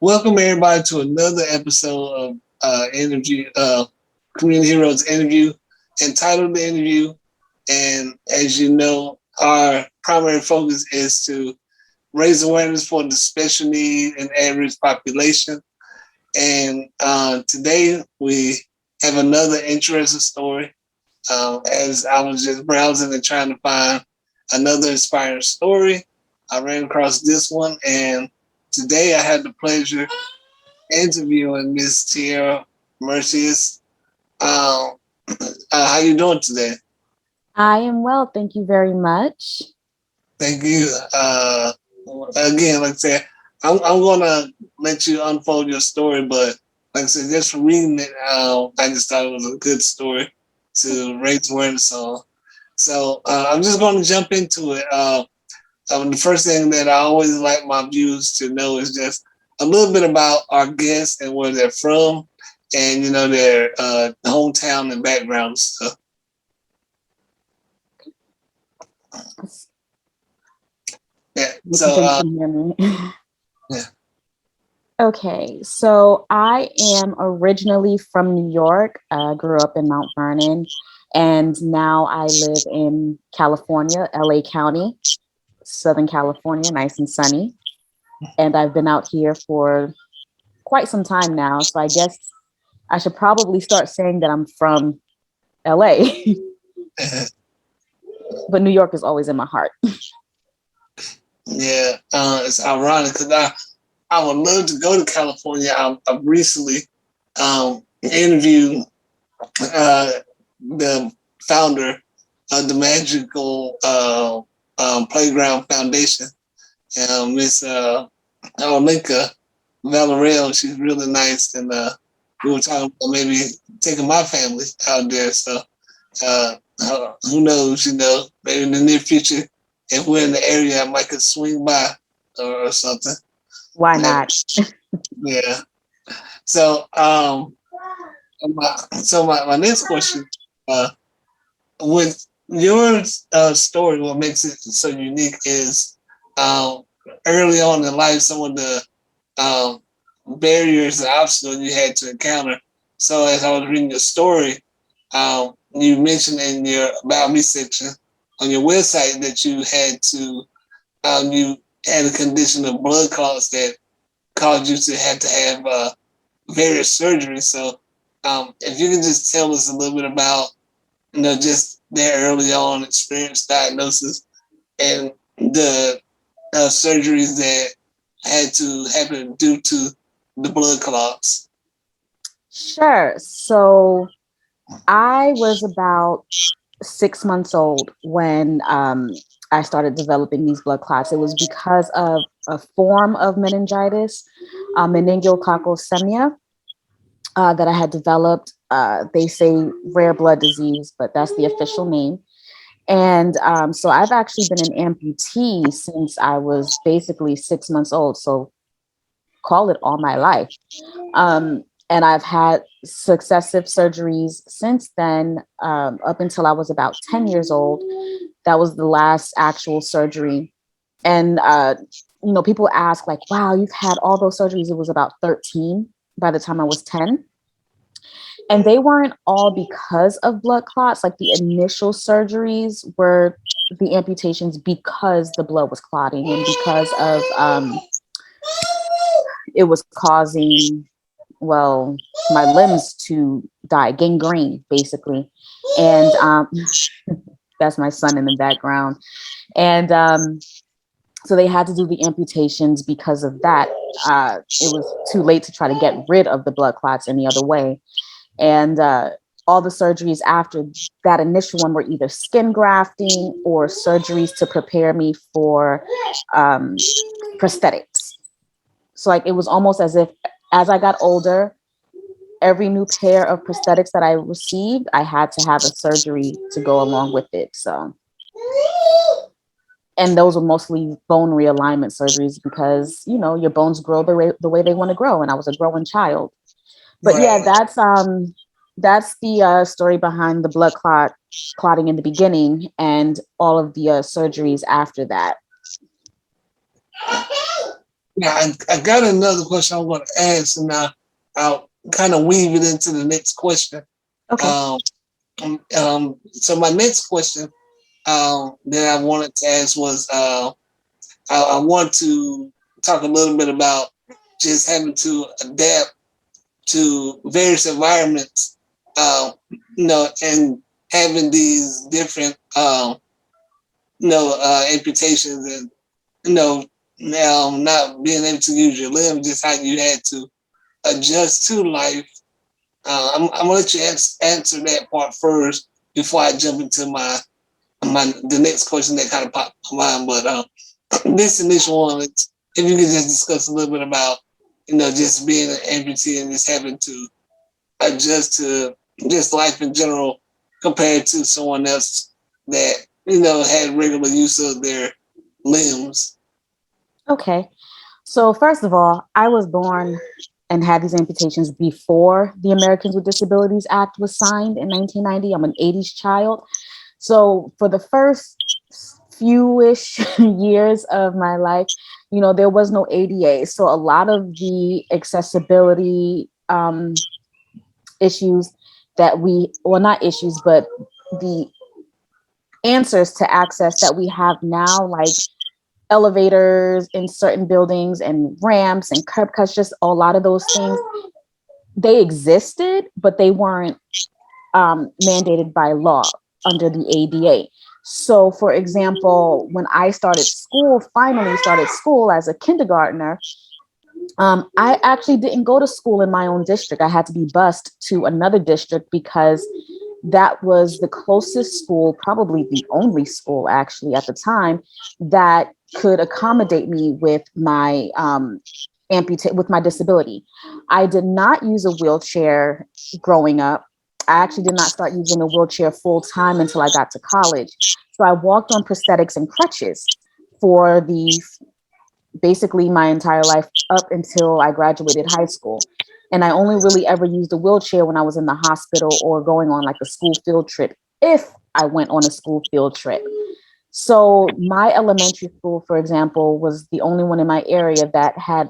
Welcome everybody to another episode of Community Heroes Interview, entitled The Interview. And as you know, our primary focus is to raise awareness for the special need and average population. And today we have another interesting story. As I was just browsing and trying to find another inspiring story, I ran across this one, and today I had the pleasure interviewing Miss Tiara Mercius. Um, how you doing today? I am well, thank you very much. Thank you. Again, like I said, I'm gonna let you unfold your story, but like I said, just from reading it, I just thought it was a good story to raise awareness on. So I'm just going to jump into it. The first thing that I always like my viewers to know is just a little bit about our guests and where they're from, and their hometown and background and stuff. Yeah. Making sure you can hear me. Yeah. Okay, so I am originally from New York. I grew up in Mount Vernon, and now I live in California, LA County, Southern California, nice and sunny. And I've been out here for quite some time now. So I guess I should probably start saying that I'm from LA, but New York is always in my heart. Yeah, it's ironic because I would love to go to California. I've recently interviewed the founder of the Magical Playground Foundation, Miss Olenka Villarreal. She's really nice, and we were talking about maybe taking my family out there. So who knows? Maybe in the near future, if we're in the area, I might could swing by or something. Why not? Yeah. So my next question, uh, with your story, what makes it so unique is um, early on in life, some of the um, barriers and obstacles you had to encounter. So as I was reading your story, you mentioned in your About Me section on your website that you had a condition of blood clots that caused you to have various surgeries. So if you can just tell us a little bit about, just their early on experience, diagnosis, and the surgeries that had to happen due to the blood clots. Sure. So I was about 6 months old when I started developing these blood clots. It was because of a form of meningitis, meningococcal that I had developed. They say rare blood disease, but that's the official name. And so I've actually been an amputee since I was basically 6 months old. So call it all my life. And I've had successive surgeries since then, up until I was about 10 years old. That was the last actual surgery. And, people ask, like, wow, you've had all those surgeries. It was about 13 by the time I was 10. And they weren't all because of blood clots. Like the initial surgeries were the amputations because the blood was clotting and because of it was causing, well, my limbs to die, gangrene, basically. And that's my son in the background. And so they had to do the amputations because of that. It was too late to try to get rid of the blood clots any other way. And all the surgeries after that initial one were either skin grafting or surgeries to prepare me for prosthetics. So like it was almost as if as I got older, every new pair of prosthetics that I received, I had to have a surgery to go along with it. So, and those were mostly bone realignment surgeries because your bones grow the way they want to grow, and I was a growing child. But yeah, Right. that's the story behind the clotting in the beginning and all of the surgeries after that. Yeah, I got another question I want to ask, and I'll kind of weave it into the next question. Okay. Um, so my next question that I wanted to ask was I want to talk a little bit about just having to adapt to various environments, and having these different, amputations, and now not being able to use your limb, just how you had to adjust to life. I'm gonna let you answer that part first before I jump into the next question that kind of popped in my mind. But this initial one, if you could just discuss a little bit about just being an amputee and just having to adjust to just life in general compared to someone else that had regular use of their limbs. Okay. So first of all, I was born and had these amputations before the Americans with Disabilities Act was signed in 1990. I'm an 80s child. So for the first fewish years of my life, there was no ADA. So a lot of the accessibility issues that well, not issues, but the answers to access that we have now, like elevators in certain buildings and ramps and curb cuts, just a lot of those things, they existed, but they weren't mandated by law under the ADA. So, for example, when I finally started school as a kindergartner, I actually didn't go to school in my own district. I had to be bused to another district because that was the closest school, probably the only school actually at the time, that could accommodate me with my with my disability. I did not use a wheelchair growing up. I actually did not start using a wheelchair full time until I got to college. So I walked on prosthetics and crutches for the basically my entire life up until I graduated high school. And I only really ever used a wheelchair when I was in the hospital or going on like a school field trip, if I went on a school field trip. So my elementary school, for example, was the only one in my area that had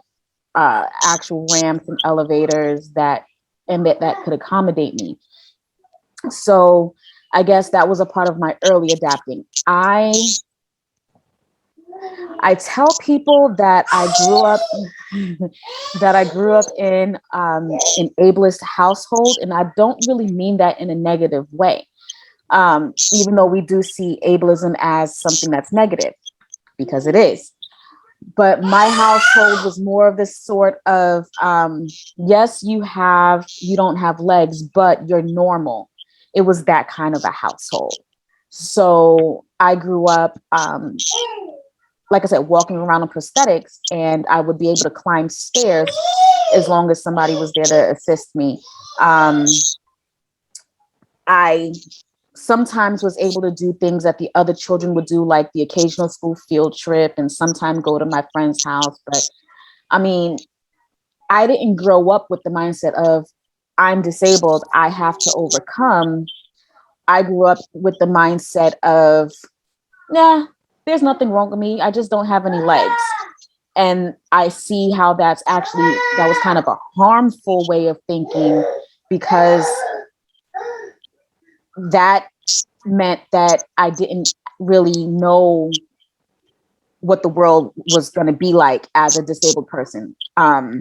actual ramps and elevators that could accommodate me. So I guess that was a part of my early adapting. I tell people that I grew up in an ableist household, and I don't really mean that in a negative way. Even though we do see ableism as something that's negative, because it is. But my household was more of this sort of yes, you don't have legs, but you're normal. It was that kind of a household. So I grew up like I said, walking around on prosthetics, and I would be able to climb stairs as long as somebody was there to assist me. I sometimes was able to do things that the other children would do, like the occasional school field trip and sometimes go to my friend's house. But I mean, I didn't grow up with the mindset of I'm disabled, I have to overcome. I grew up with the mindset of, nah, there's nothing wrong with me. I just don't have any legs. And I see how that was kind of a harmful way of thinking, because that meant that I didn't really know what the world was going to be like as a disabled person. I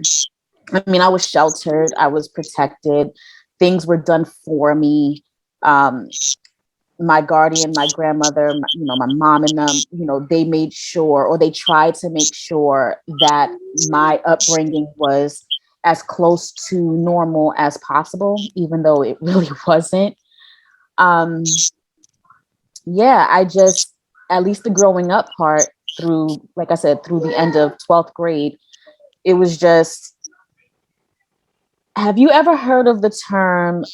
mean, I was sheltered, I was protected, things were done for me. My guardian, my grandmother, my mom and them, they made sure, or they tried to make sure, that my upbringing was as close to normal as possible, even though it really wasn't. Um, yeah, at least the growing up part, through, like I said, through the end of 12th grade, it was just, have you ever heard of the term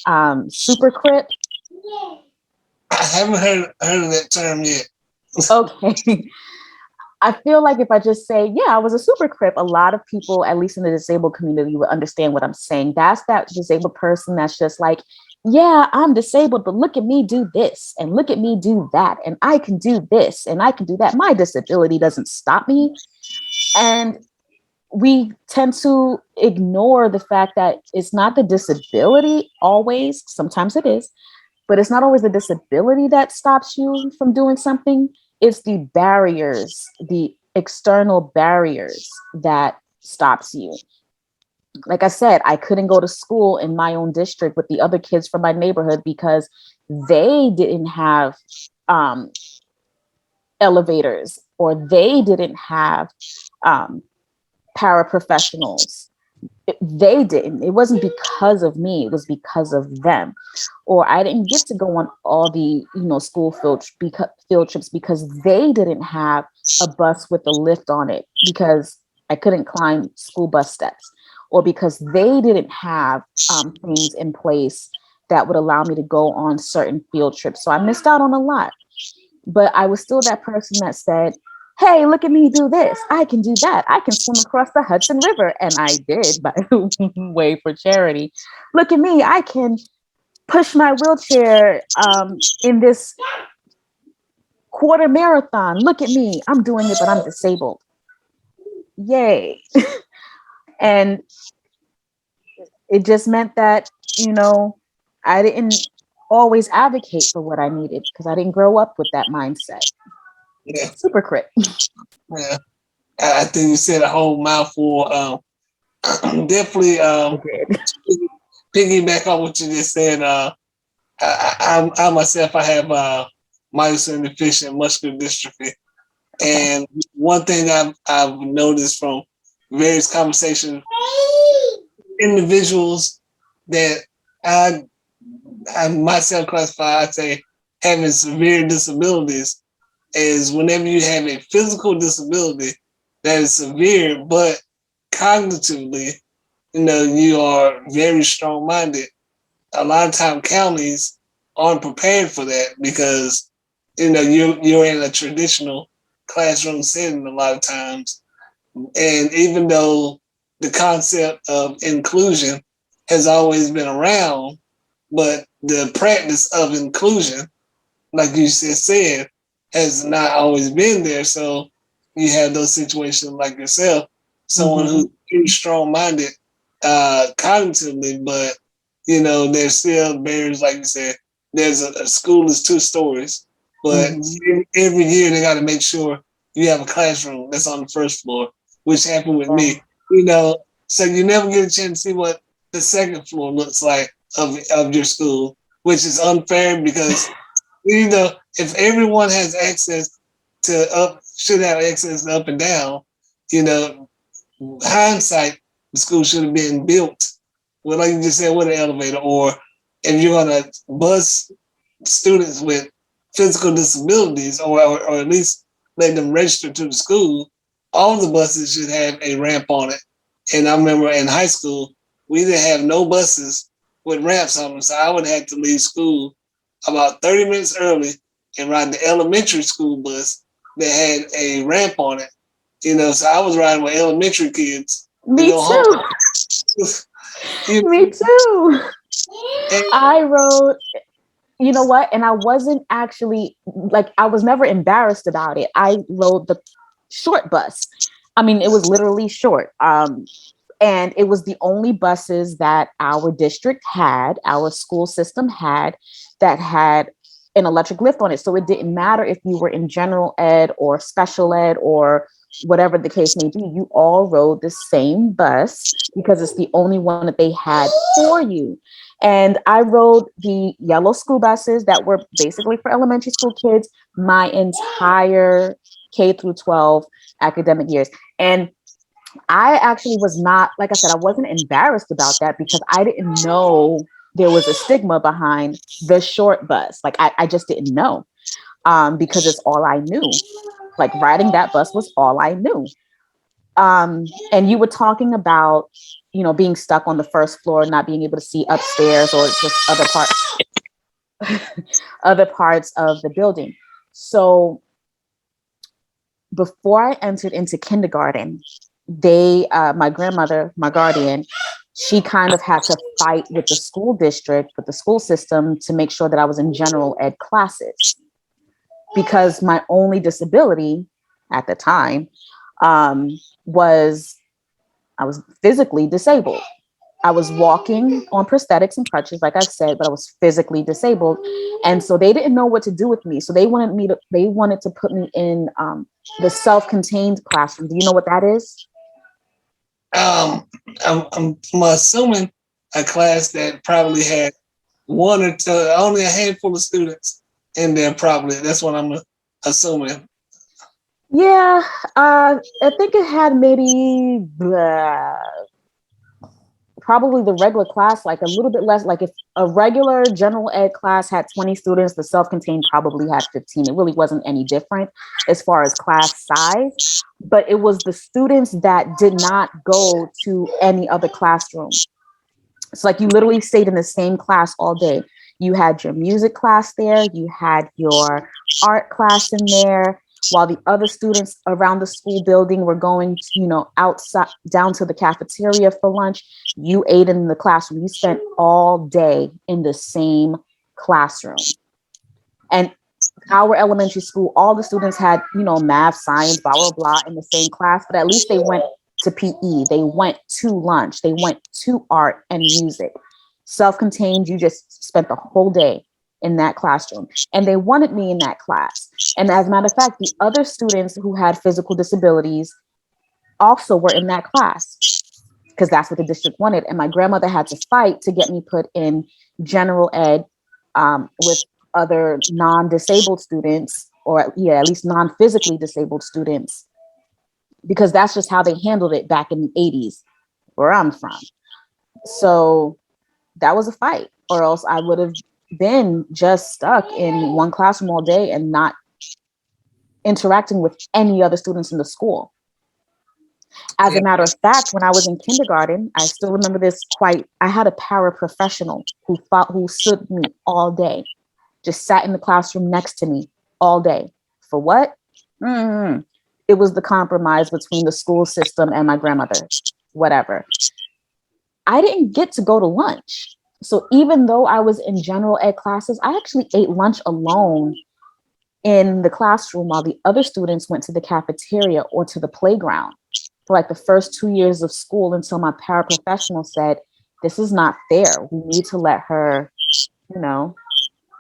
super crip? I haven't heard of that term yet. Okay. I feel like if I just say, yeah, I was a super crip, a lot of people, at least in the disabled community, would understand what I'm saying. That's that disabled person that's just like, yeah, I'm disabled, but look at me do this and look at me do that. And I can do this and I can do that. My disability doesn't stop me. And we tend to ignore the fact that it's not the disability always, sometimes it is, but it's not always the disability that stops you from doing something. It's the barriers, the external barriers that stops you. Like I said, I couldn't go to school in my own district with the other kids from my neighborhood because they didn't have um, elevators, or they didn't have um, paraprofessionals. They didn't. It wasn't because of me. It was because of them. Or I didn't get to go on all the school field trips because they didn't have a bus with a lift on it, because I couldn't climb school bus steps, or because they didn't have things in place that would allow me to go on certain field trips. So I missed out on a lot. But I was still that person that said, hey, look at me do this. I can do that. I can swim across the Hudson River. And I did, by the way, for charity. Look at me. I can push my wheelchair in this quarter marathon. Look at me. I'm doing it, but I'm disabled. Yay. And it just meant that, I didn't always advocate for what I needed because I didn't grow up with that mindset. Yeah. Super crit. Yeah. I think you said a whole mouthful. Definitely piggyback on what you just said. I myself, I have myosin deficient muscular dystrophy. And one thing I've noticed from various conversations, individuals that I myself classify, I'd say, having severe disabilities, is whenever you have a physical disability that is severe, but cognitively, you are very strong-minded. A lot of time counties aren't prepared for that because, you're in a traditional classroom setting a lot of times. And even though the concept of inclusion has always been around, but the practice of inclusion, like you just said, has not always been there. So you have those situations like yourself, someone who's pretty strong-minded cognitively, but there's still barriers. Like you said, there's a school is 2 stories, but every year they got to make sure you have a classroom that's on the first floor, which happened with me. So you never get a chance to see what the second floor looks like of your school, which is unfair because if everyone has access to should have access to up and down, hindsight, the school should have been built. Well, like you just said, with an elevator, or if you're gonna bus students with physical disabilities, or at least let them register to the school, all the buses should have a ramp on it. And I remember in high school, we didn't have no buses with ramps on them, so I would have to leave school about 30 minutes early and ride the elementary school bus that had a ramp on it. So I was riding with elementary kids. Me too. Me too. I rode, you know what? And I wasn't actually, like, I was never embarrassed about it. I rode the short bus. I mean, it was literally short. And it was the only buses that our district had, our school system had, that had an electric lift on it. So it didn't matter if you were in general ed or special ed or whatever the case may be, you all rode the same bus because it's the only one that they had for you. And I rode the yellow school buses that were basically for elementary school kids my entire K through 12 academic years. And I actually was not, like I said, I wasn't embarrassed about that because I didn't know there was a stigma behind the short bus. Like I just didn't know because it's all I knew. Like riding that bus was all I knew. And you were talking about, being stuck on the first floor, not being able to see upstairs or just other parts of the building. So before I entered into kindergarten, my grandmother, my guardian, she kind of had to fight with the school district, with the school system, to make sure that I was in general ed classes, because my only disability at the time was I was physically disabled. I was walking on prosthetics and crutches, like I said, but I was physically disabled. And so they didn't know what to do with me. So they wanted to put me in the self-contained classroom. Do you know what that is? I'm assuming a class that probably had one or two, only a handful of students in there. Probably that's what I'm assuming. Yeah, I think it had maybe probably the regular class, like a little bit less. Like if a regular general ed class had 20 students, the self-contained probably had 15. It really wasn't any different as far as class size, but it was the students that did not go to any other classroom. It's like you literally stayed in the same class all day. You had your music class there, you had your art class in there, while the other students around the school building were going, outside down to the cafeteria for lunch. You ate in the classroom. You spent all day in the same classroom. And our elementary school, all the students had, math, science, blah, blah, blah in the same class, but at least they went to PE, they went to lunch, they went to art and music. Self-contained, you just spent the whole day in that classroom. And they wanted me in that class. And as a matter of fact, the other students who had physical disabilities also were in that class because that's what the district wanted. And my grandmother had to fight to get me put in general ed with other non-disabled students, or yeah, at least non-physically disabled students, because that's just how they handled it back in the 80s where I'm from. So that was a fight, or else I would have been just stuck in one classroom all day and not interacting with any other students in the school. As a matter of fact, when I was in kindergarten, I still remember this I had a paraprofessional who stood me all day, just sat in the classroom next to me all day. For what? Mm-hmm. It was the compromise between the school system and my grandmother, whatever. I didn't get to go to lunch. So even though I was in general ed classes, I actually ate lunch alone in the classroom while the other students went to the cafeteria or to the playground for like the first 2 years of school, until my paraprofessional said, this is not fair. We need to let her,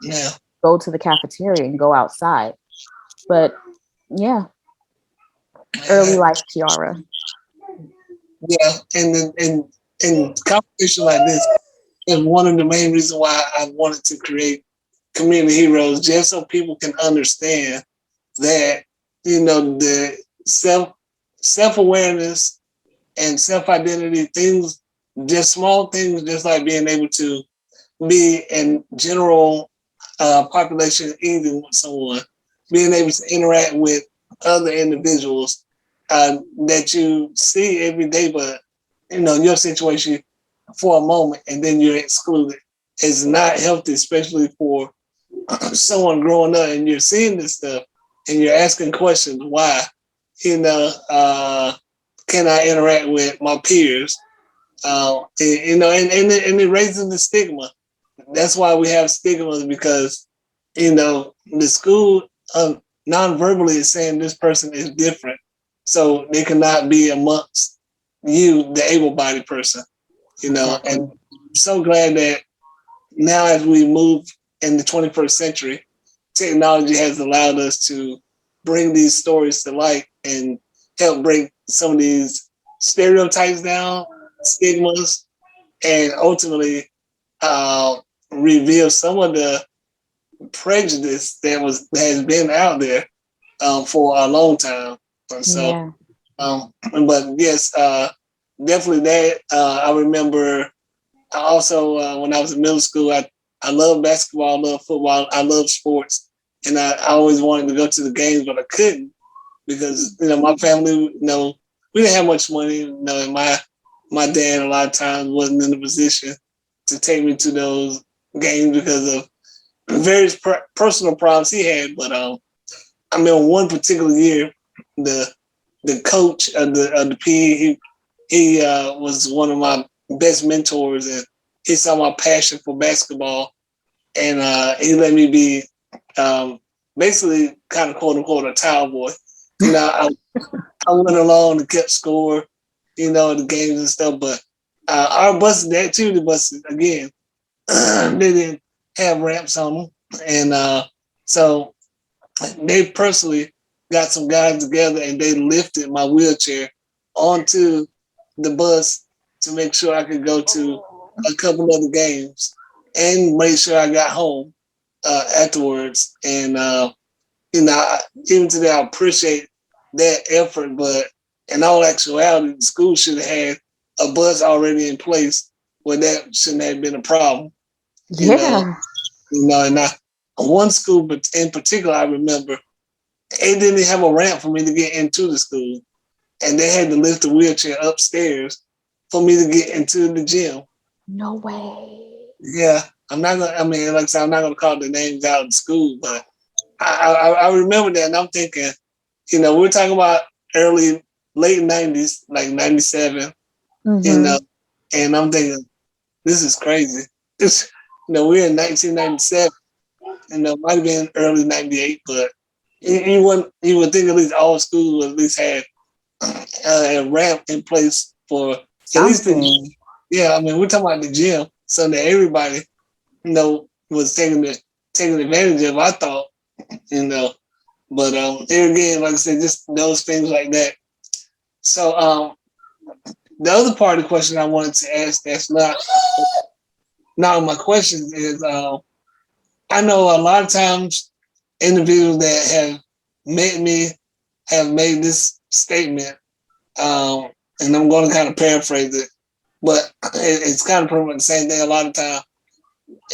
Yeah. go to the cafeteria and go outside. But yeah, early life Tiara. Yeah, and in competition like this is one of the main reasons why I wanted to create community heroes, just so people can understand that the self awareness and self identity things, just small things, just like being able to be in general population eating with someone, being able to interact with other individuals that you see every day, but your situation for a moment and then you're excluded is not healthy, especially for someone growing up and you're seeing this stuff and you're asking questions. Why? Can I interact with my peers? And it raises the stigma. That's why we have stigmas, because the school non-verbally is saying this person is different, so they cannot be amongst you, the able-bodied person. Exactly. And I'm so glad that now, as we move in the 21st century, technology has allowed us to bring these stories to light and help break some of these stereotypes down, stigmas, and ultimately reveal some of the prejudice that has been out there for a long time. So, Yeah. but yes, definitely that. I remember also when I was in middle school, I love basketball, I love football, I love sports, and I always wanted to go to the games, but I couldn't because my family, we didn't have much money, and my dad a lot of times wasn't in a position to take me to those games because of various personal problems he had. But I mean, one particular year, the coach of the PE, he was one of my best mentors, and he saw my passion for basketball, and he let me be basically kind of quote unquote a towel boy. I went along and kept score, the games and stuff. But our buses, the activity buses, again, they didn't have ramps on them, and so they personally got some guys together and they lifted my wheelchair onto the bus to make sure I could go to a couple other games and make sure I got home afterwards. And even today, I appreciate that effort. But in all actuality, the school should have had a bus already in place where that shouldn't have been a problem. You know, Yeah. and one school, but in particular, I remember they didn't have a ramp for me to get into the school, and they had to lift the wheelchair upstairs for me to get into the gym. No way. Yeah, I'm not gonna. I mean, like I said, I'm not gonna call the names out in school, but I remember that, and I'm thinking, we're talking about late '90s, like '97, you know, Mm-hmm. and I'm thinking this is crazy. This, we're in 1997, and it might have been early '98, but you would think at least all schools would at least have a ramp in place for at least the Something. yeah. I mean, we're talking about the gym, so that everybody was taking advantage of. I thought, you know, but there again, like I said, just those things like that. So the other part of the question I wanted to ask that's not my question is I know a lot of times individuals that have met me have made this statement, and I'm going to kind of paraphrase it, but it's kind of pretty much the same thing. A lot of time,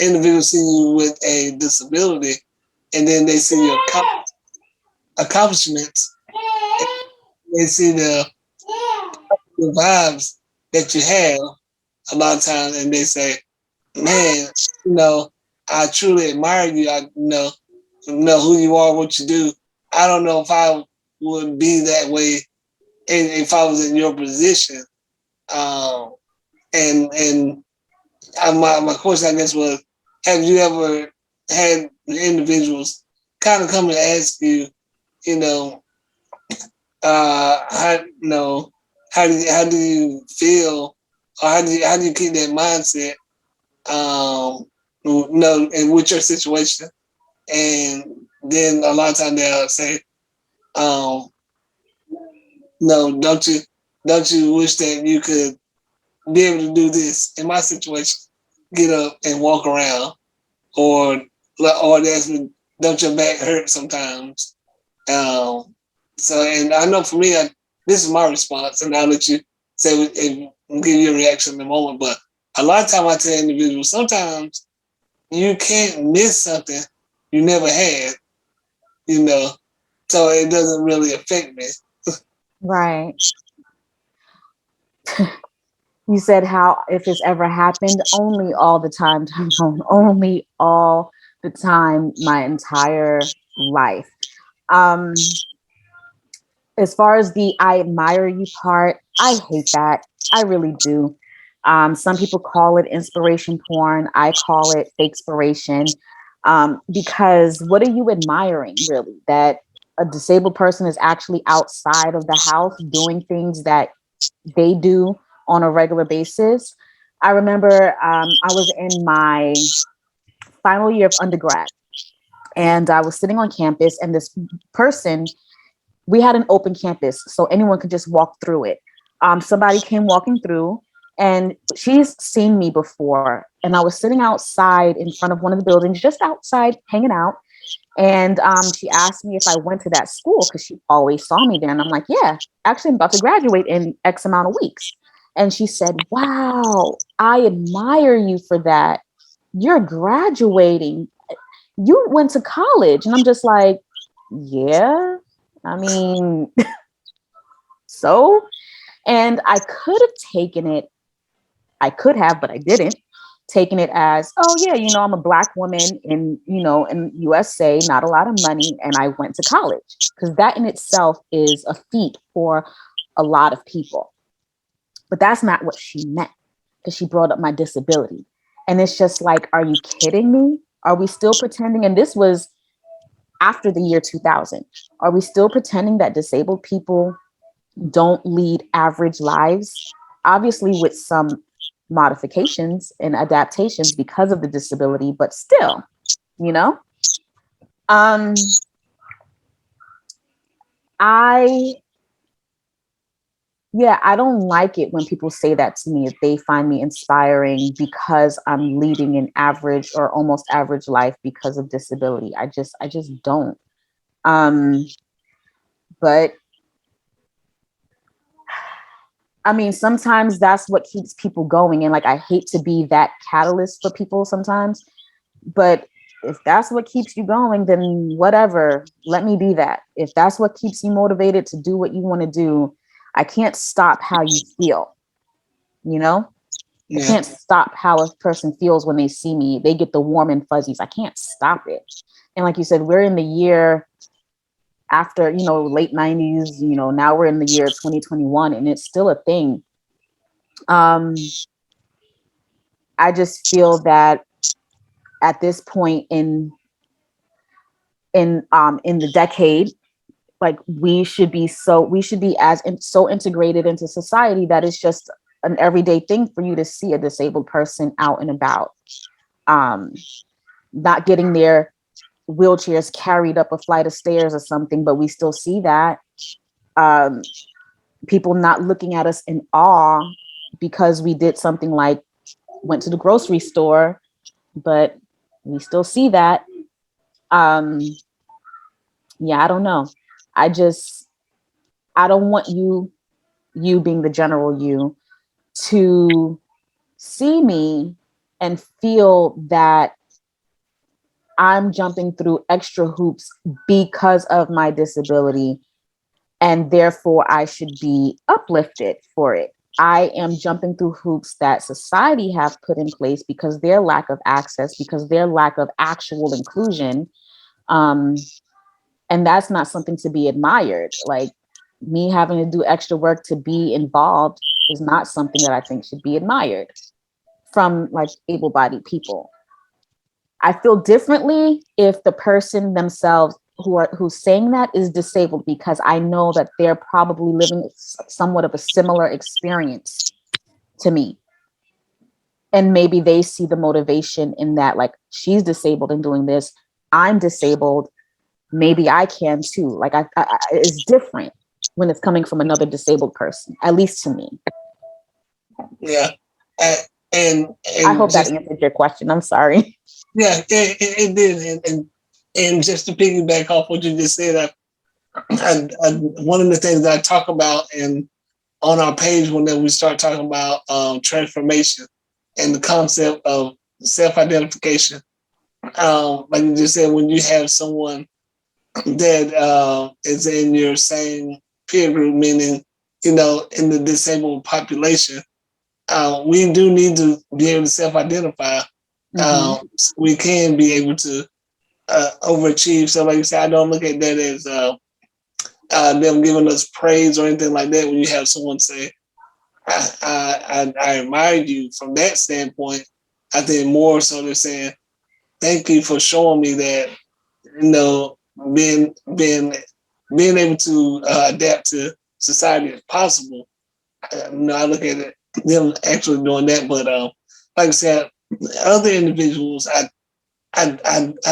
individuals see you with a disability, and then they see your accomplishments, and they see the vibes that you have a lot of times, and they say, "Man, I truly admire you. I know who you are, what you do. I don't know if I would be that way if I was in your position." Um, and my question, I guess, was, have you ever had individuals kind of come and ask you, you know, how how do you feel, or how do you keep that mindset, and with your situation, and then a lot of times they'll say, um, no, don't you wish that you could be able to do this in my situation, get up and walk around, or they ask me, don't your back hurt sometimes? Um, so, and I know for me, this is my response, and I'll let you say and give you a reaction in a moment. But a lot of time I tell individuals, sometimes you can't miss something you never had, you know, so it doesn't really affect me. Right. You said how if it's ever happened, only all the time, Tyrone, only all the time, my entire life. Um, as far as the I admire you part, I hate that. I really do. Some people call it inspiration porn. I call it fake inspiration. Because what are you admiring, really? That a disabled person is actually outside of the house doing things that they do on a regular basis. I remember I was in my final year of undergrad and I was sitting on campus, and this person, we had an open campus, so anyone could just walk through it. Somebody came walking through, and she's seen me before. And I was sitting outside in front of one of the buildings, just outside hanging out. And she asked me if I went to that school because she always saw me there. And I'm like, yeah, actually, I'm about to graduate in X amount of weeks. And she said, wow, I admire you for that. You're graduating. You went to college. And I'm just like, yeah, I mean, so. And I could have taken it, I could have, but I didn't. Taken it as, oh yeah, I'm a black woman in USA, not a lot of money, and I went to college. Because that in itself is a feat for a lot of people. But that's not what she meant, because she brought up my disability. And it's just like, are you kidding me? Are we still pretending? And this was after the year 2000. Are we still pretending that disabled people don't lead average lives, obviously with some modifications and adaptations because of the disability, but still, you know? Um, I Yeah, I don't like it when people say that to me, if they find me inspiring because I'm leading an average or almost average life because of disability. I just don't. Um, but I mean, sometimes that's what keeps people going. And like, I hate to be that catalyst for people sometimes, but if that's what keeps you going, then whatever, let me be that. If that's what keeps you motivated to do what you want to do, I can't stop how you feel, you know? I Yeah. can't stop how a person feels when they see me. They get the warm and fuzzies. I can't stop it. And like you said, we're in the year after, late 90s, now we're in the year 2021 and it's still a thing. Um, I just feel that at this point in the decade, like we should be so integrated into society that it's just an everyday thing for you to see a disabled person out and about. Um, Not getting their wheelchairs carried up a flight of stairs or something, but we still see that. Um, People not looking at us in awe because we did something like went to the grocery store, but we still see that. Um, yeah, I don't know. I just I don't want you being the general you to see me and feel that I'm jumping through extra hoops because of my disability and therefore I should be uplifted for it. I am jumping through hoops that society have put in place because their lack of access, because their lack of actual inclusion. Um, and that's not something to be admired. Like me having to do extra work to be involved is not something that I think should be admired from like able-bodied people. I feel differently if the person themselves who's saying that is disabled because I know that they're probably living somewhat of a similar experience to me. And maybe they see the motivation in that, like, she's disabled and doing this, I'm disabled, maybe I can too. Like, it's different when it's coming from another disabled person, at least to me. Yeah. Uh, and I hope that just answered your question. I'm sorry. yeah, it did. And just to piggyback off what you just said, one of the things that I talk about and on our page when we start talking about transformation and the concept of self-identification. Like you just said, when you have someone that is in your same peer group, meaning, in the disabled population, we do need to be able to self-identify. Mm-hmm. So we can be able to overachieve. So like you said, I don't look at that as them giving us praise or anything like that. When you have someone say, I admire you from that standpoint, I think more so they're saying, thank you for showing me that, being being able to adapt to society is possible. I look at it, them actually doing that, but like I said, other individuals, I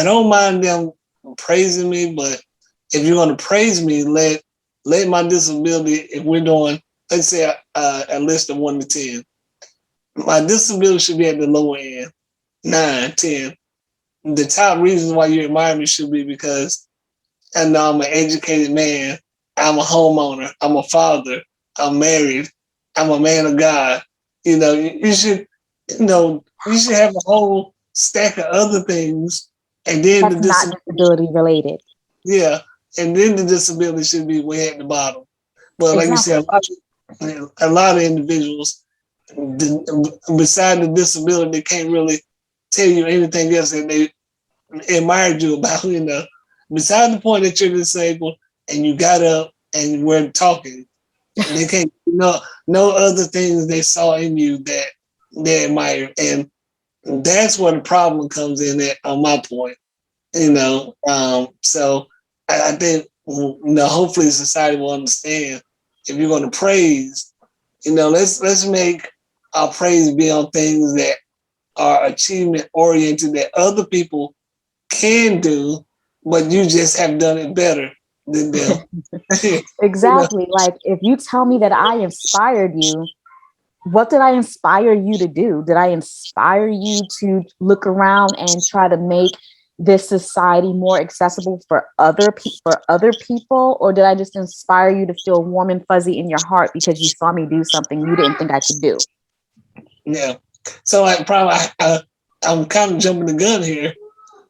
don't mind them praising me, but if you're going to praise me, let my disability. If we're doing, let's say a list of 1 to 10, my disability should be at the lower end, 9, 10. The top reasons why you admire me should be because I know I'm an educated man, I'm a homeowner, I'm a father, I'm married, I'm a man of God. You should, you should have a whole stack of other things, and then the That's not disability, disability related. yeah, and then the disability should be way at the bottom. But like you said, Exactly. a lot of individuals, beside the disability, they can't really tell you anything else that they admired you about. Beside the point that you're disabled and you got up and we're talking, they can't no other things they saw in you that they admire, and that's where the problem comes in. At on my point, so I think hopefully society will understand if you're going to praise, let's make our praise be on things that are achievement oriented that other people can do, but you just have done it better than them. Exactly. Like if you tell me that I inspired you, what did I inspire you to do? Did I inspire you to look around and try to make this society more accessible for other people, or did I just inspire you to feel warm and fuzzy in your heart because you saw me do something you didn't think I could do? Yeah. So I'm kind of jumping the gun here,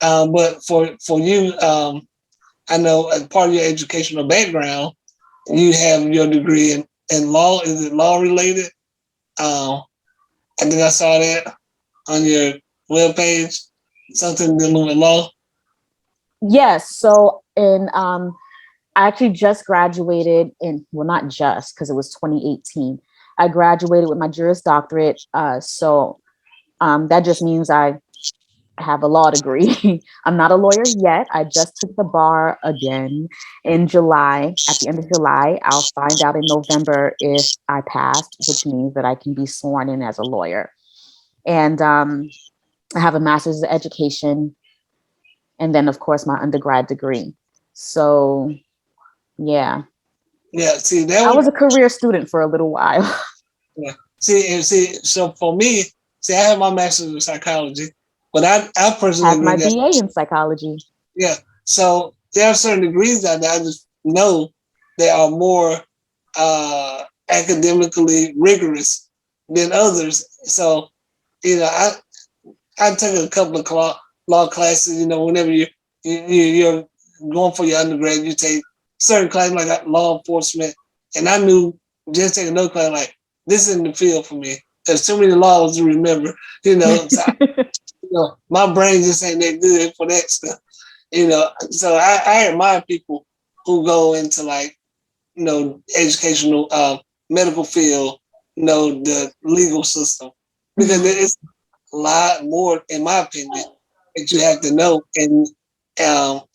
but for you, I know as part of your educational background, you have your degree in law. Is it law related? I think I saw that on your webpage, something dealing with law. Yes. So I actually just graduated well, not just because it was 2018. I graduated with my Juris Doctorate. So that just means I have a law degree. I'm not a lawyer yet. I just took the bar again in July. At the end of July, I'll find out in November if I passed, which means that I can be sworn in as a lawyer. And I have a master's of education, and then, of course, my undergrad degree. So, yeah. Yeah, see I was a career student for a little while. Yeah. See. So for me, I have my master's in psychology, but I personally Have my think that BA in psychology. yeah. So there are certain degrees that I just know they are more academically rigorous than others. So I took a couple of law classes. Whenever you're going for your undergrad, you take certain classes like law enforcement, and I knew just taking another class like this isn't the field for me. There's too many laws to remember. So my brain just ain't that good for that stuff. So I admire people who go into educational medical field, the legal system, because it's a lot more, in my opinion, that you have to know and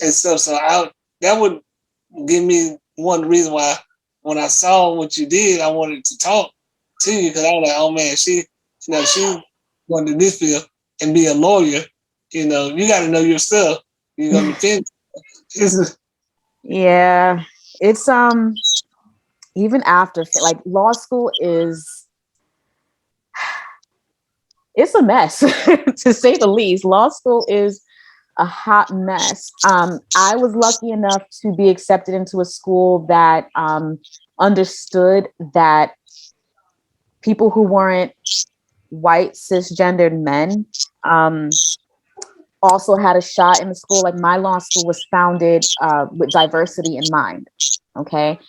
stuff. So that would give me one reason why when I saw what you did, I wanted to talk to you because I was like, oh man, she going to this field and be a lawyer. You got to know yourself. You're going to defend. Yeah, it's even after like law school it's a mess to say the least. Law school is a hot mess. I was lucky enough to be accepted into a school that understood that people who weren't white cisgendered men also had a shot in the school. Like my law school was founded with diversity in mind. Okay.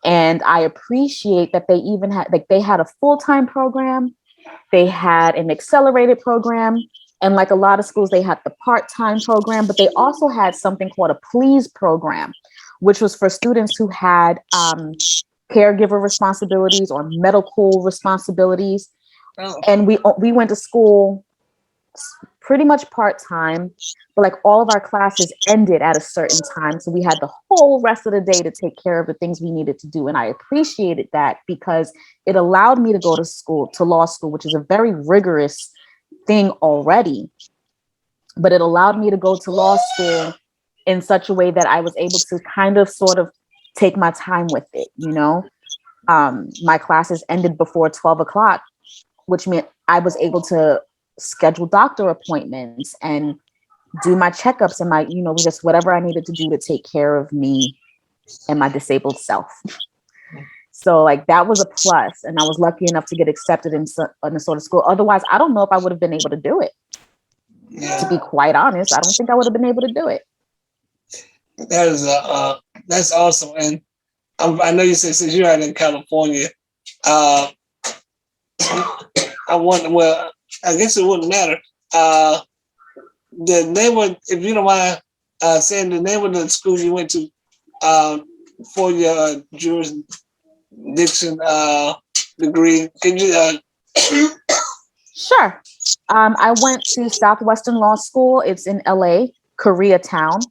And I appreciate that they even had, like, they had a full-time program, they had an accelerated program, and like a lot of schools, they had the part-time program, but they also had something called a please program, which was for students who had caregiver responsibilities or medical responsibilities. Oh. And we went to school pretty much part-time, but like all of our classes ended at a certain time. So we had the whole rest of the day to take care of the things we needed to do. And I appreciated that because it allowed me to go to law school, which is a very rigorous thing already. But it allowed me to go to law school in such a way that I was able to kind of sort of take my time with it, my classes ended before 12 o'clock, which meant I was able to schedule doctor appointments and do my checkups and my, just whatever I needed to do to take care of me and my disabled self. So like that was a plus, and I was lucky enough to get accepted in a sort of school. Otherwise, I don't know if I would have been able to do it. Yeah. To be quite honest, I don't think I would have been able to do it. That is that's awesome, and I know you said since you're out in California, I wonder. Well, I guess it wouldn't matter. The name of, if you don't mind saying the name of the school you went to for your jurisdiction degree, can you? Sure. I went to Southwestern Law School. It's in LA, Koreatown.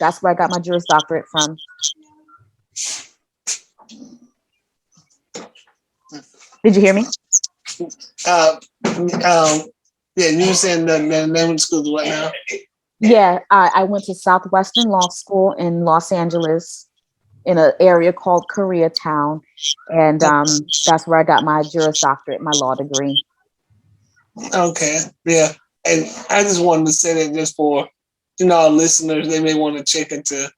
That's where I got my Juris Doctorate from. Did you hear me? Uh, yeah, you were saying the name of the school is what now? Yeah, I went to Southwestern Law School in Los Angeles in an area called Koreatown. And that's where I got my Juris Doctorate, my law degree. Okay, yeah. And I just wanted to say that just for, our listeners, they may want to check into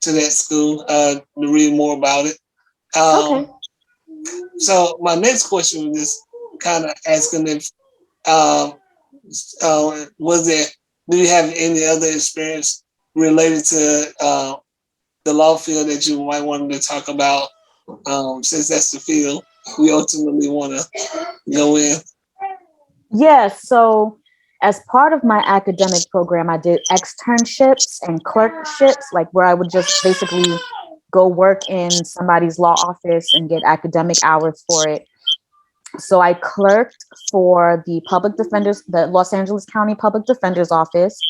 that school to read more about it. Okay. So my next question was just kind of asking if um, was there, do you have any other experience related to the law field that you might want to talk about, since that's the field we ultimately want to go in? Yeah, so as part of my academic program, I did externships and clerkships, like where I would just basically go work in somebody's law office and get academic hours for it. So I clerked for the Los Angeles County Public Defender's Office.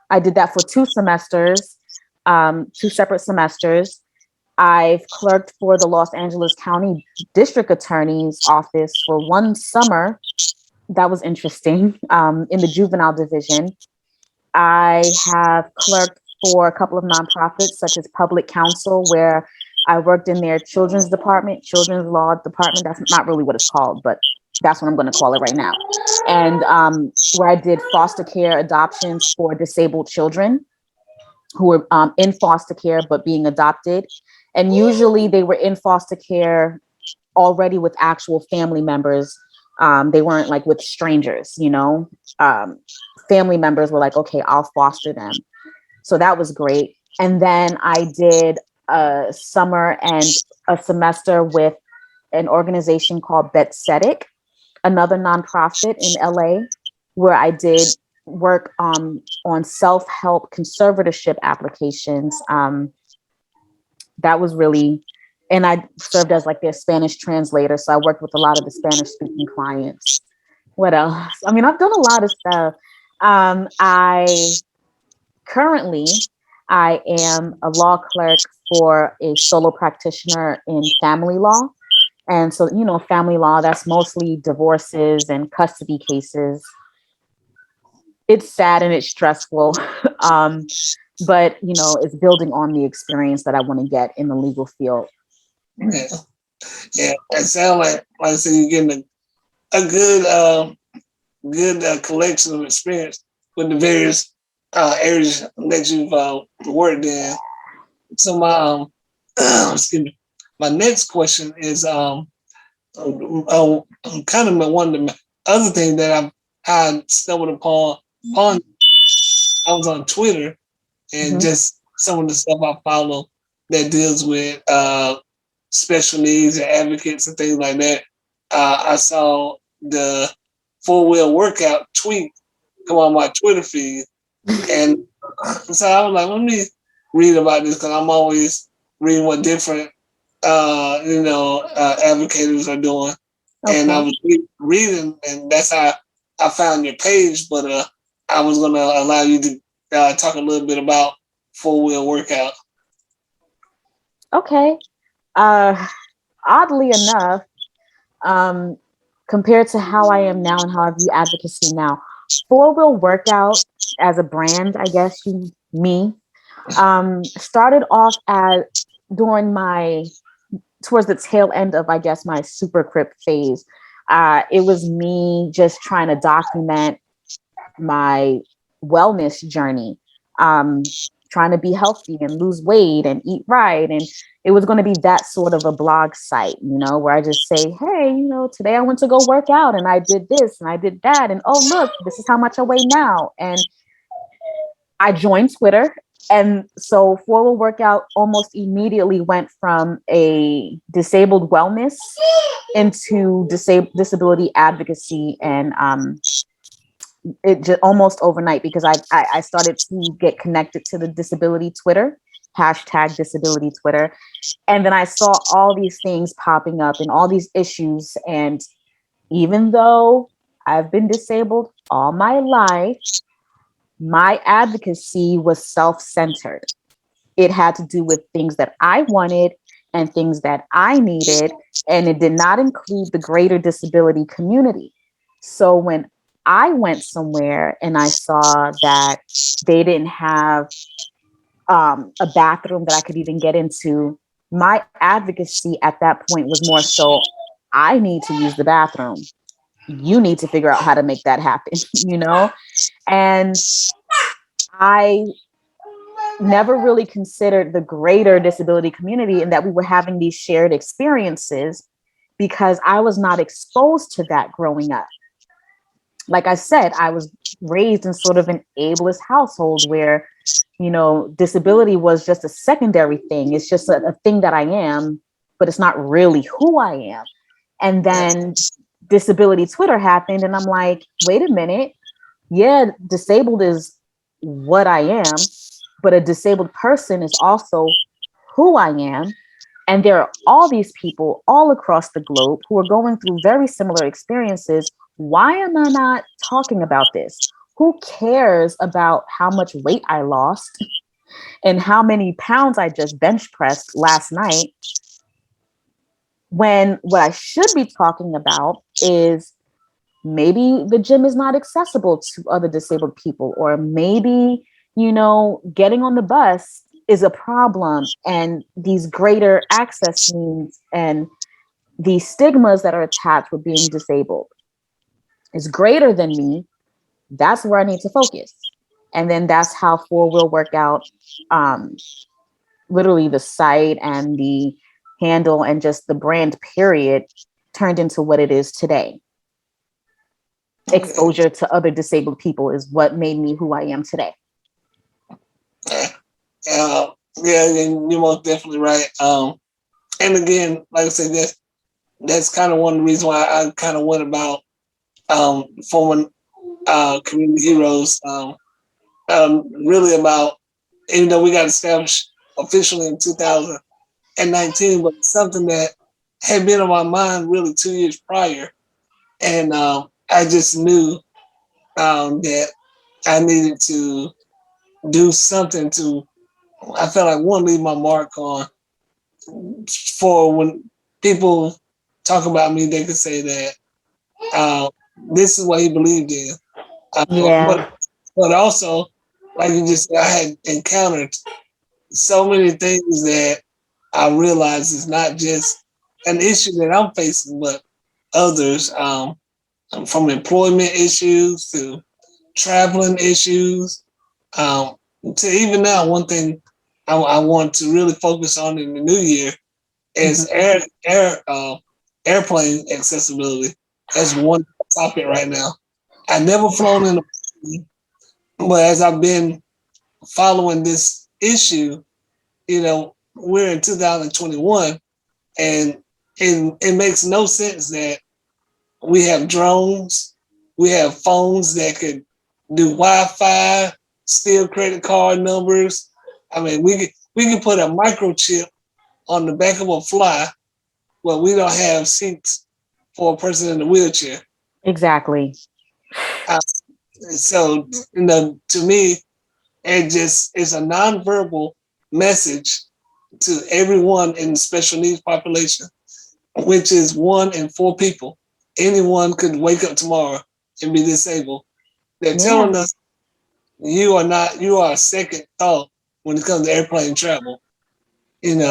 I did that for 2 semesters, 2 separate semesters. I've clerked for the Los Angeles County District Attorney's Office for 1 summer. That was interesting, in the juvenile division. I have clerked for a couple of nonprofits, such as Public Counsel, where I worked in their children's department, children's law department. That's not really what it's called, but that's what I'm going to call it right now. And where I did foster care adoptions for disabled children who were in foster care but being adopted. And usually they were in foster care already with actual family members. They weren't like with strangers. Family members were like, okay, I'll foster them. So that was great. And then I did a summer and a semester with an organization called Betsedic, another nonprofit in LA, where I did work on self-help conservatorship applications. That was really, and I served as like their Spanish translator. So I worked with a lot of the Spanish speaking clients. What else? I mean, I've done a lot of stuff. I currently, I am a law clerk for a solo practitioner in family law. And so, family law, that's mostly divorces and custody cases. It's sad and it's stressful. But, it's building on the experience that I want to get in the legal field. Yeah, yeah. It sounds like I said, you're getting a good collection of experience with the various areas that you've worked in. So my excuse me, my next question is kind of one of the other things that I stumbled upon. I was on Twitter and just some of the stuff I follow that deals with special needs and advocates and things like that. I saw the 4-wheel workout tweet come on my Twitter feed, and so I was like, let me read about this because I'm always reading what different advocates are doing. Okay. And I was reading, and that's how I found your page. But I was going to allow you to talk a little bit about 4-wheel workout. Okay. Oddly enough, compared to how I am now and how I view advocacy now, 4-wheel workout as a brand, I guess started off towards the tail end of, I guess, my super crypt phase. It was me just trying to document my wellness journey, trying to be healthy and lose weight and eat right. And it was going to be that sort of a blog site, where I just say, hey, today I went to go work out and I did this and I did that. And oh, look, this is how much I weigh now. And I joined Twitter. And so 4-wheel workout almost immediately went from a disabled wellness into disability advocacy. And it just almost overnight, because I started to get connected to the disability Twitter, #disability Twitter. And then I saw all these things popping up and all these issues. And even though I've been disabled all my life, my advocacy was self-centered. It had to do with things that I wanted and things that I needed, and it did not include the greater disability community. So when I went somewhere and I saw that they didn't have a bathroom that I could even get into, my advocacy at that point was more so, I need to use the bathroom. You need to figure out how to make that happen, you know? And I never really considered the greater disability community and that we were having these shared experiences because I was not exposed to that growing up. Like I said, I was raised in sort of an ableist household where, you know, disability was just a secondary thing. It's just a thing that I am, but it's not really who I am. And then disability Twitter happened, and I'm like, wait a minute. Yeah, disabled is what I am, but a disabled person is also who I am. And there are all these people all across the globe who are going through very similar experiences. Why am I not talking about this? Who cares about how much weight I lost and how many pounds I just bench pressed last night? When what I should be talking about is maybe the gym is not accessible to other disabled people, or maybe, you know, getting on the bus is a problem, and these greater access needs and the stigmas that are attached with being disabled is greater than me. That's where I need to focus. And then that's how Four will work out, um, literally the site and the handle and just the brand period turned into what it is today. Okay. Exposure to other disabled people is what made me who I am today. Uh, yeah, and you're most definitely right. And again, like I said, that's kind of one of the reasons why I kind of went about forming community heroes. Really about, even though we got established officially in 2019, but something that had been on my mind really 2 years prior, and I just knew that I needed to do something to. I felt like one, leave my mark on, for when people talk about me, they could say that uh, this is what he believed in. Uh, Yeah. but but also, like you just said, I had encountered so many things that I realized is not just an issue that I'm facing, but others, from employment issues to traveling issues, um, to even now. One thing I want to really focus on in the new year is Mhm. airplane accessibility. That's one topic right now. I never flown in a plane, but as I've been following this issue, we're in 2021, and it makes no sense that we have drones, we have phones that could do Wi-Fi, steal credit card numbers. I mean, we can put a microchip on the back of a fly, but we don't have seats for a person in a wheelchair. Exactly. Uh, so, to me, it just is a nonverbal message to everyone in the special needs population, which is 1 in 4 people. Anyone could wake up tomorrow and be disabled. They're Yeah. telling us you are a second thought when it comes to airplane travel, and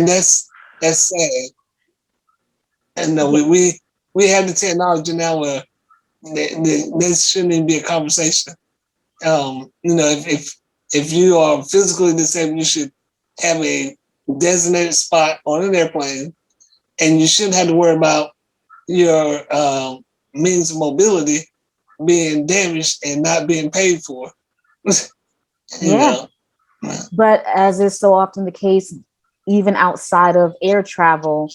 that's sad. And Yeah. we have the technology now where this shouldn't even be a conversation. If you are physically disabled, you should have a designated spot on an airplane, and you shouldn't have to worry about your means of mobility being damaged and not being paid for. you Yeah. know. But as is so often the case, even outside of air travel,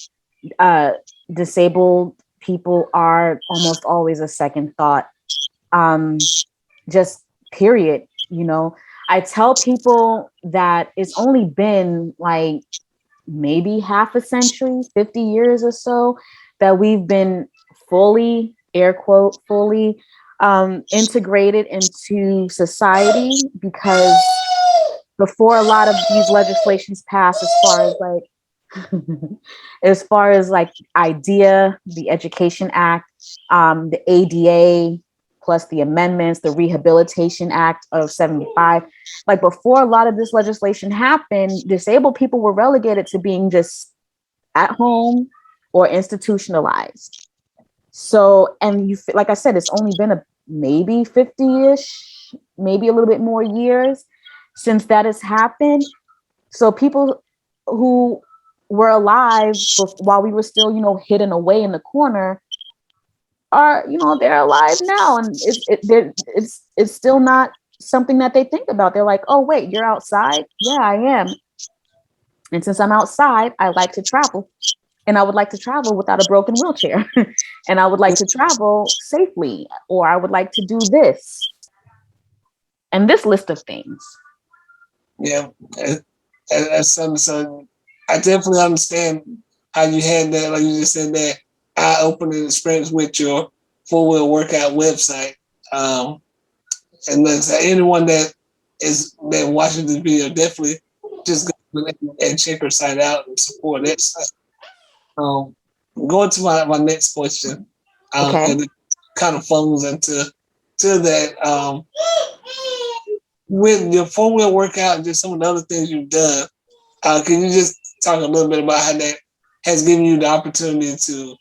uh, disabled people are almost always a second thought. Um, just period. You know, I tell people that it's only been like maybe half a century, 50 years or so, that we've been fully, air quote, fully integrated into society, because before a lot of these legislations pass, as far as like As far as like IDEA, the Education Act, the ADA, plus the amendments, the Rehabilitation Act of 75. Like before a lot of this legislation happened, disabled people were relegated to being just at home or institutionalized. So, and you, like I said, it's only been a maybe 50-ish, maybe a little bit more years since that has happened. So people who were alive while we were still, hidden away in the corner are, they're alive now, and it's still not something that they think about. They're like, oh wait, you're outside? Yeah, I am. And since I'm outside, I like to travel. And I would like to travel without a broken wheelchair. And I would like to travel safely, or I would like to do this. And this list of things. Yeah. That's something. So I definitely understand how you had that, like you just said, that eye-opening experience with your 4-wheel workout website. And like I said, anyone that watching this video, definitely just go and check her site out and support that site. Going to my next question, Okay. and it kind of falls into that. With your 4-wheel workout and just some of the other things you've done, can you just talk a little bit about how that has given you the opportunity to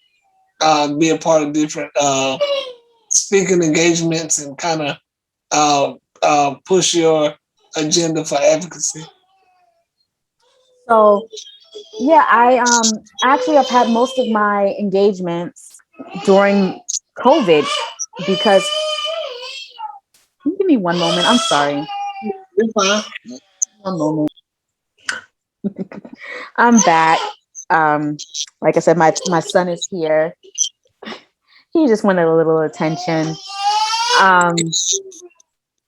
be a part of different speaking engagements and kind of push your agenda for advocacy? So yeah, I actually I've had most of my engagements during COVID because give me one moment. I'm sorry. You're fine. One moment. I'm back. Like I said, my son is here. He just wanted a little attention. I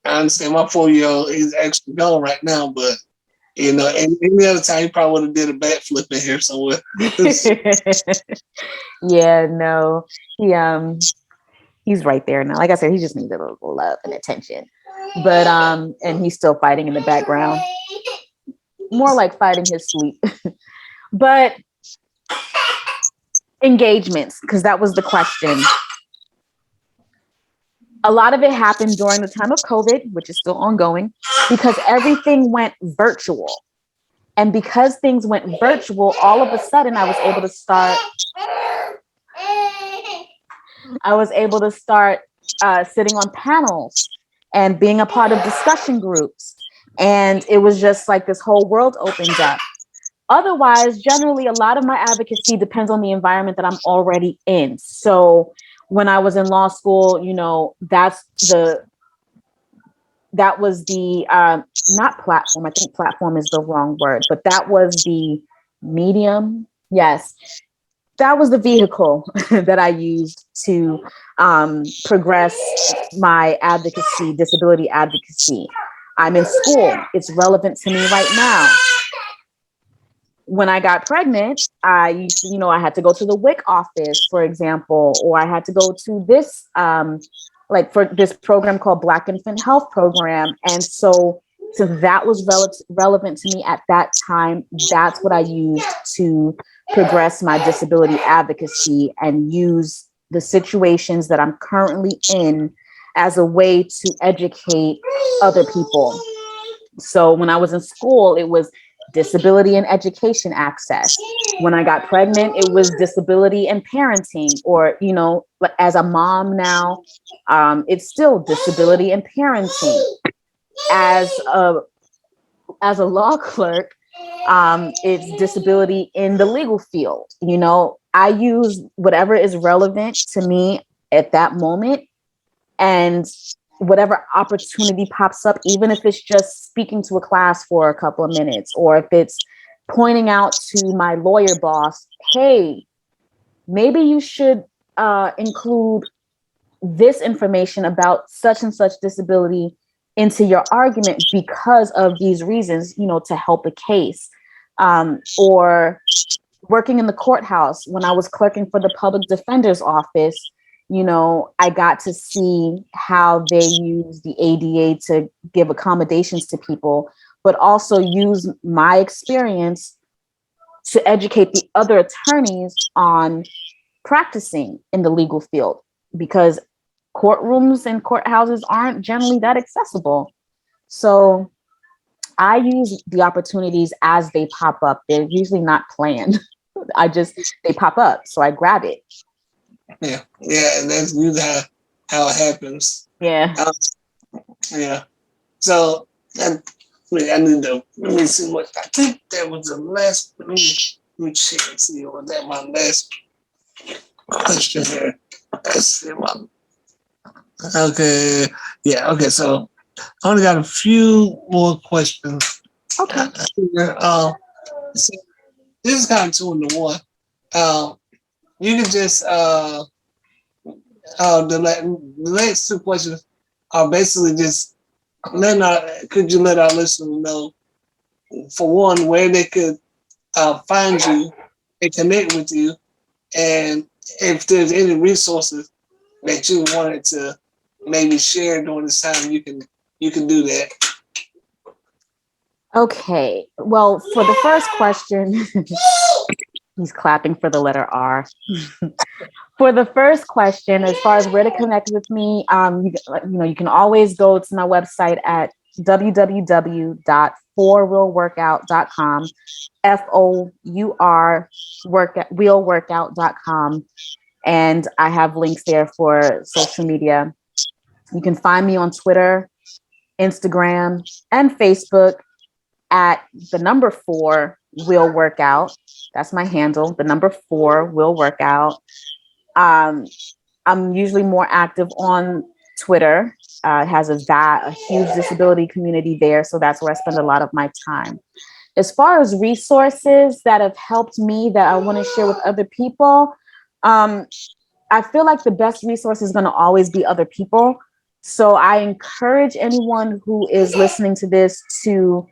understand my 4-year-old is actually gone right now, but and any other time he probably would have did a backflip in here somewhere. Yeah, no. He's right there now. Like I said, he just needs a little love and attention. But and he's still fighting in the background. More like fighting his sleep. But engagements, because that was the question. A lot of it happened during the time of COVID, which is still ongoing, because everything went virtual. And because things went virtual, all of a sudden I was able to start sitting on panels and being a part of discussion groups. And it was just like this whole world opened up. Otherwise, generally, a lot of my advocacy depends on the environment that I'm already in. So when I was in law school, that was the not platform. I think platform is the wrong word, but that was the medium. Yes, that was the vehicle that I used to progress my advocacy, disability advocacy. I'm in school. It's relevant to me right now. When I got pregnant, I used to, I had to go to the WIC office, for example, or I had to go to this, for this program called Black Infant Health Program. And so that was relevant to me at that time. That's what I used to progress my disability advocacy and use the situations that I'm currently in as a way to educate other people. So when I was in school, it was disability and education access. When I got pregnant, it was disability and parenting, or, as a mom now, it's still disability and parenting. As a law clerk, it's disability in the legal field. I use whatever is relevant to me at that moment, and whatever opportunity pops up, even if it's just speaking to a class for a couple of minutes, or if it's pointing out to my lawyer boss, hey, maybe you should include this information about such and such disability into your argument because of these reasons, to help a case. Or working in the courthouse, when I was clerking for the public defender's office, I got to see how they use the ADA to give accommodations to people, but also use my experience to educate the other attorneys on practicing in the legal field, because courtrooms and courthouses aren't generally that accessible. So I use the opportunities as they pop up. They're usually not planned. They pop up. So I grab it. Yeah. Yeah. And that's usually how it happens. Yeah. Yeah. So, and I need to, let me see what, I think that was the last, let me check and see, was that my last question here? Let's see, okay. Yeah. Okay. So I only got a few more questions. Okay. So this is kind of two into one. You can just the next two questions are basically just could you let our listeners know, for one, where they could find you and connect with you, and if there's any resources that you wanted to maybe share during this time, you can do that. Okay. Well, for the first question, he's clapping for the letter R. For the first question, as far as where to connect with me, you can always go to my website at www.4wheelworkout.com, wheelworkout.com. And I have links there for social media. You can find me on Twitter, Instagram, and Facebook at the number 4 Wheel Workout. That's my handle, the number 4 Wheel Workout. I'm usually more active on Twitter. It has a huge disability community there, so that's where I spend a lot of my time. As far as resources that have helped me that I want to share with other people, I feel like the best resource is going to always be other people. So I encourage anyone who is listening to this to,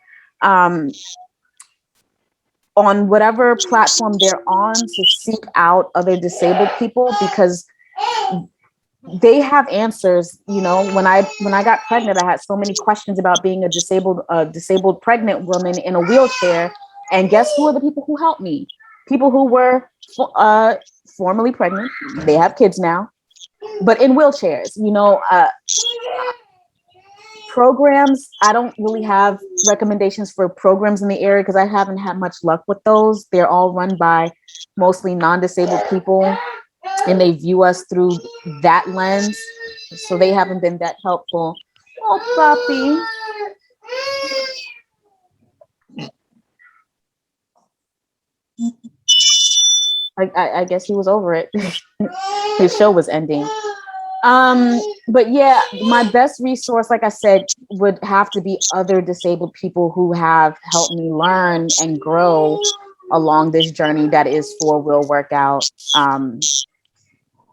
on whatever platform they're on, to seek out other disabled people, because they have answers. When I got pregnant, I had so many questions about being a disabled pregnant woman in a wheelchair. And guess who are the people who helped me? People who were formerly pregnant. They have kids now, but in wheelchairs. Programs, I don't really have recommendations for programs in the area because I haven't had much luck with those. They're all run by mostly non-disabled people, and they view us through that lens. So they haven't been that helpful. Oh, puppy. I guess he was over it. His show was ending. But yeah, my best resource, like I said, would have to be other disabled people who have helped me learn and grow along this journey that is 4-wheel workout.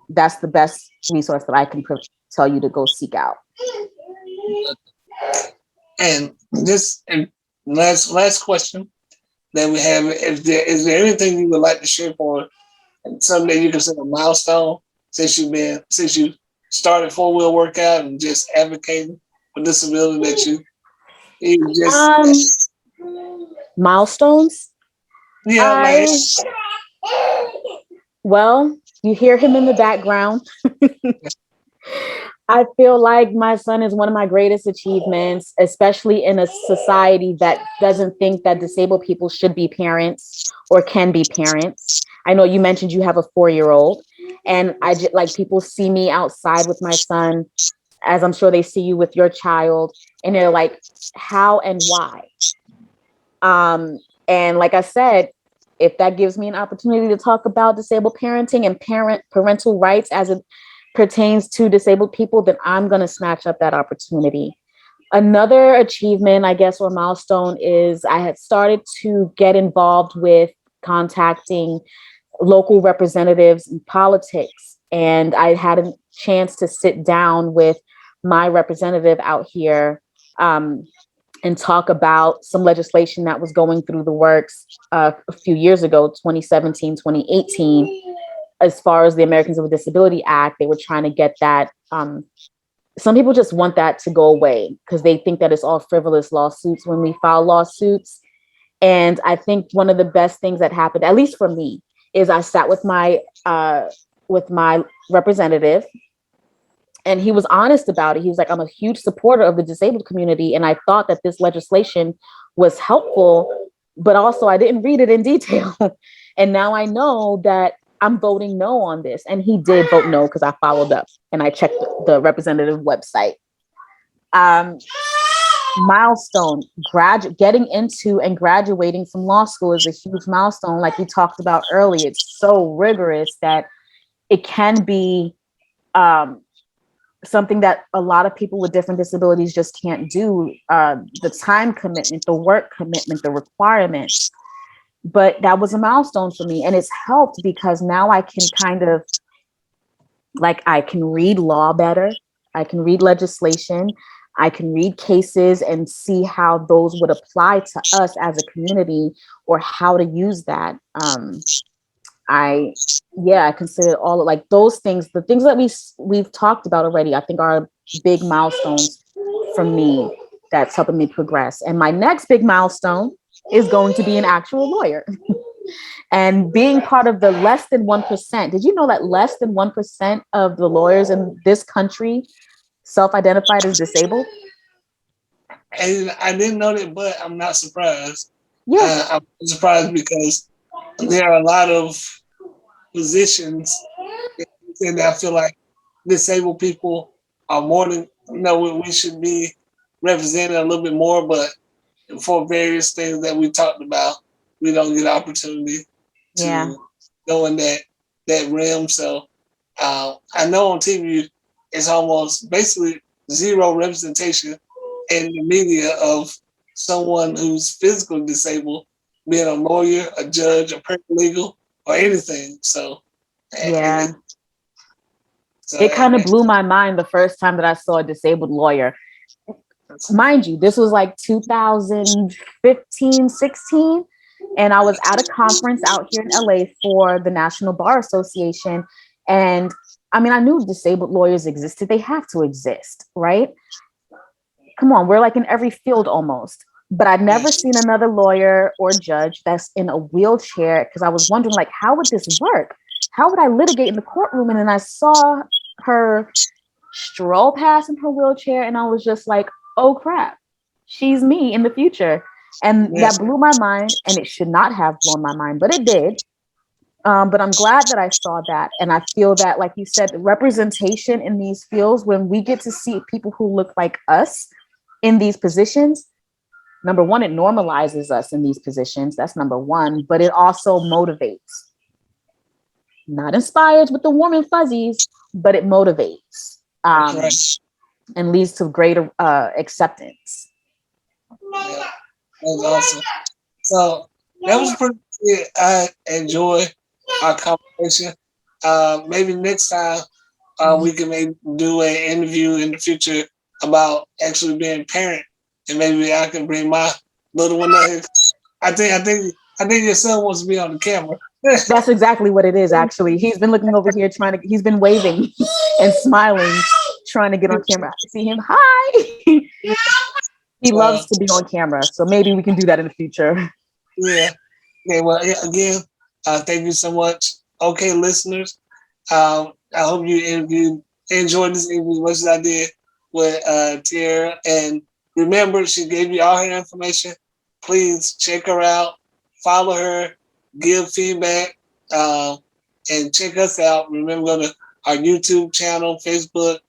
That's the best resource that I can tell you to go seek out. And this last question that we have: is there anything you would like to share for something you consider a milestone since you started 4-wheel workout and just advocating for disability that you just milestones? Yeah, well, you hear him in the background. I feel like my son is one of my greatest achievements, especially in a society that doesn't think that disabled people should be parents or can be parents. I know you mentioned you have a 4-year-old, and I just like people see me outside with my son, as I'm sure they see you with your child, and they're like, how and why? And like I said, if that gives me an opportunity to talk about disabled parenting and parental rights as it pertains to disabled people, then I'm going to snatch up that opportunity. Another achievement, I guess, or milestone is I had started to get involved with contacting local representatives in politics. And I had a chance to sit down with my representative out here and talk about some legislation that was going through the works a few years ago, 2017, 2018. As far as the Americans with Disability Act, they were trying to get that. Some people just want that to go away because they think that it's all frivolous lawsuits when we file lawsuits. And I think one of the best things that happened, at least for me, is I sat with my representative, and he was honest about it. He was like, I'm a huge supporter of the disabled community, and I thought that this legislation was helpful, but also I didn't read it in detail. And now I know that I'm voting no on this. And he did vote no because I followed up and I checked the representative website. Um, Milestone, getting into and graduating from law school is a huge milestone. Like we talked about earlier, it's so rigorous that it can be something that a lot of people with different disabilities just can't do. The time commitment, the work commitment, the requirements. But that was a milestone for me. And it's helped because now I can kind of, like, I can read law better. I can read legislation. I can read cases and see how those would apply to us as a community, or how to use that. I Yeah, I consider all of, like, those things, the things that we've talked about already, I think are big milestones for me that's helping me progress. And my next big milestone is going to be an actual lawyer and being part of the less than 1%. Did you know that less than 1% of the lawyers in this country self-identified as disabled? And I didn't know that, but I'm not surprised. Yeah. I'm surprised because there are a lot of positions and I feel like disabled people are more than, we should be represented a little bit more, but for various things that we talked about, we don't get opportunity Yeah. to go in that realm. So I know on TV it's almost basically zero representation in the media of someone who's physically disabled, being a lawyer, a judge, a paralegal, or anything. So, Yeah. so It kind of blew my mind the first time that I saw a disabled lawyer. Mind you, this was like 2015, 16. And I was at a conference out here in LA for the National Bar Association. And I mean, I knew disabled lawyers existed. They have to exist, right? Come on, we're like in every field almost. But I'd never seen another lawyer or judge that's in a wheelchair, because I was wondering, like, how would this work? How would I litigate in the courtroom? And then I saw her stroll past in her wheelchair, and I was just like, oh crap, she's me in the future. And that blew my mind, and it should not have blown my mind, but it did. But I'm glad that I saw that. And I feel that, like you said, the representation in these fields, when we get to see people who look like us in these positions, number one, it normalizes us in these positions. That's number one. But it also motivates. Not inspires with the warm and fuzzies, but it motivates. And leads to greater acceptance. Yeah, that was awesome. So that was pretty good. I enjoy our conversation. Maybe next time we can maybe do an interview in the future about actually being a parent, and maybe I can bring my little one up here. I think your son wants to be on the camera. That's exactly what it is, actually. He's been looking over here he's been waving and smiling, trying to get on camera. See him? Hi. He loves to be on camera. So maybe we can do that in the future. Yeah. Okay. Well, again, thank you so much. Okay, listeners. I hope you enjoyed this interview as much as I did with Tiara. And remember, she gave you all her information. Please check her out, follow her, give feedback, and check us out. Remember, go to our YouTube channel, Facebook,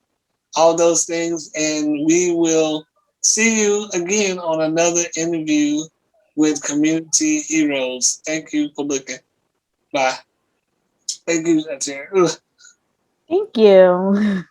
all those things, and we will see you again on another interview with Community Heroes. Thank you for looking. Bye. Thank you, Tiara. Thank you.